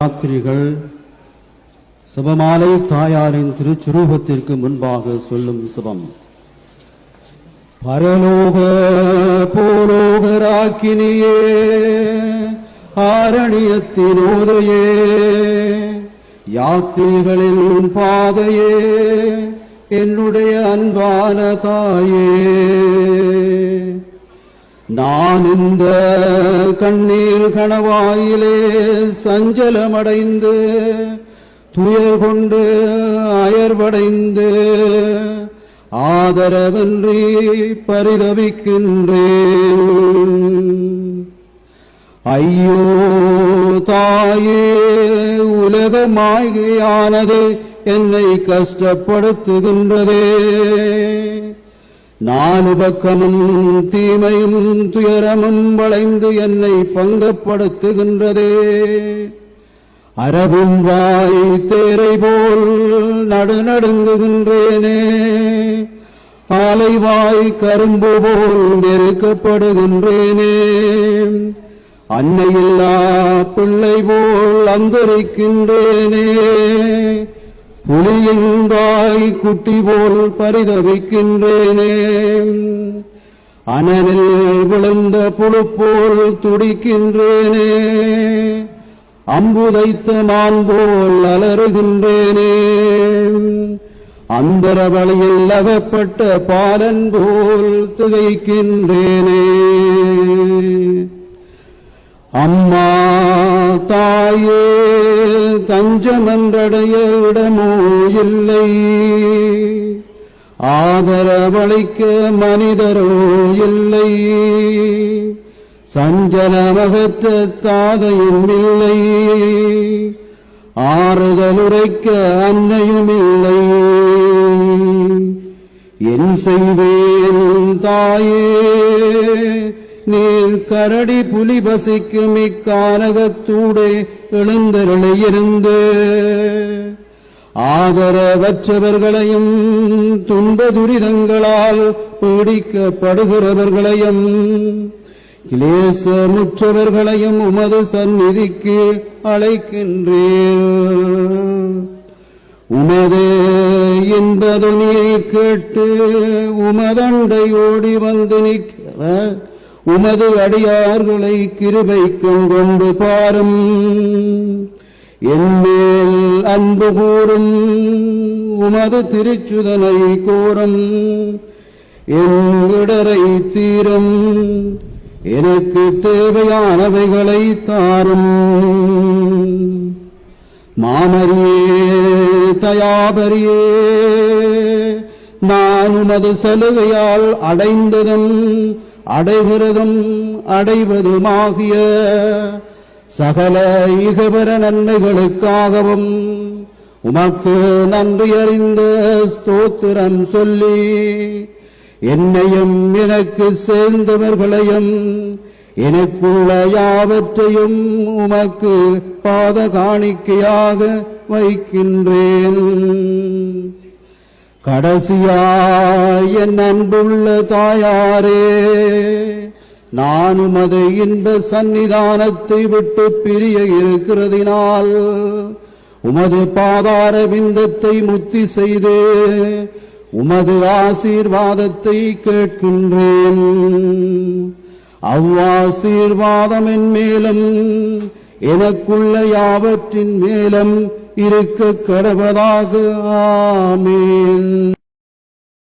யாத்திரிகள் சிவமாலை தாயாரின் திருச்சுரூபத்திற்கு முன்பாக சொல்லும் சிவம். பரலோக பூலோகராக்கினியே, ஆரணியத்தின் ஓதையே, யாத்திரிகளின் பாதையே, என்னுடைய அன்பான தாயே, நான் இந்த கண்ணீர் கணவாயிலே சஞ்சலமடைந்து துயர் கொண்டு அயர்வடைந்து ஆதரவின்றி பரிதவிக்கின்றேன். ஐயோ தாயே, உலக மாய்கையானது என்னை கஷ்டப்படுத்துகின்றதே. நாலு பக்கமும் தீமையும் துயரமும் வளைந்து என்னை பங்கப்படுத்துகின்றதே. அரபும் வாய் தேரை போல் நடுநடுங்குகின்றேனே. ஆலைவாய் கரும்பு போல் நெருக்கப்படுகின்றேனே. அன்னையில்லா பிள்ளை போல் அந்தரிக்கின்றேனே. புலியின்பாய் குட்டி போல் பரிதவிக்கின்றேனே. அனலில் விழுந்த புழு போல் துடிக்கின்றேனே. அம்புதைத்த மான் போல் அலறுகின்றேனே. அந்தர வழியில் அகப்பட்ட பாலன் போல் திகைக்கின்றேனே. அம்மா தாயே, தஞ்சமன்றடைய இடமோ இல்லை. ஆதரவளிக்க மனிதரோ இல்லை. சஞ்சலமகற்ற தாதையும் இல்லை. ஆறுதலுரைக்க அன்னையும் இல்லை. என் செய்வேன் தாயே, நீர் கரடி புலி பசிக்கும் இக்கானகத்தூடே எழுந்தருளியிருந்து ஆதரவற்றவர்களையும் துன்ப துரிதங்களால் பீடிக்கப்படுகிறவர்களையும் கிளேசமுற்றவர்களையும் உமது சந்நிதிக்கு அழைக்கின்றேன். உமது என்பதுனியை கேட்டு உமதண்டை ஓடி வந்து நிற்கிற உமது அடியார்களை கிருபைக்கும் கொண்டு பாரும். என்மேல் அன்பு கூறும் உமது திருச்சுதனை கோரும். என் இடரை தீரும். எனக்கு தேவையானவைகளை தாரும். மாமரியே, தயாபரியே, நான் உமது சலுகையால் அடைந்ததும் அடைகிறதும் அடைவதுமாகிய சகல இகபர நன்மைகளுக்காகவும் உமக்கு நன்றி அறிந்த ஸ்தோத்திரம் சொல்லி என்னையும் எனக்கு சேர்ந்தவர்களையும் எனக்குள்ள யாவற்றையும் உமக்கு பாத காணிக்கையாக வைக்கின்றேன். கடைசியாய் என் அன்புள்ள தாயாரே, நான் உமது இன்ப சந்நிதானத்தை விட்டு பிரிய இருக்கிறதினால் உமது பாதார விந்தத்தை முத்தி செய்து உமது ஆசீர்வாதத்தை கேட்கின்றேன். அவ்வாசீர்வாதம் என் மேலும் எனக்குள்ள யாவற்றின் மேலும் இருக்க கடவதாக. ஆமீன்.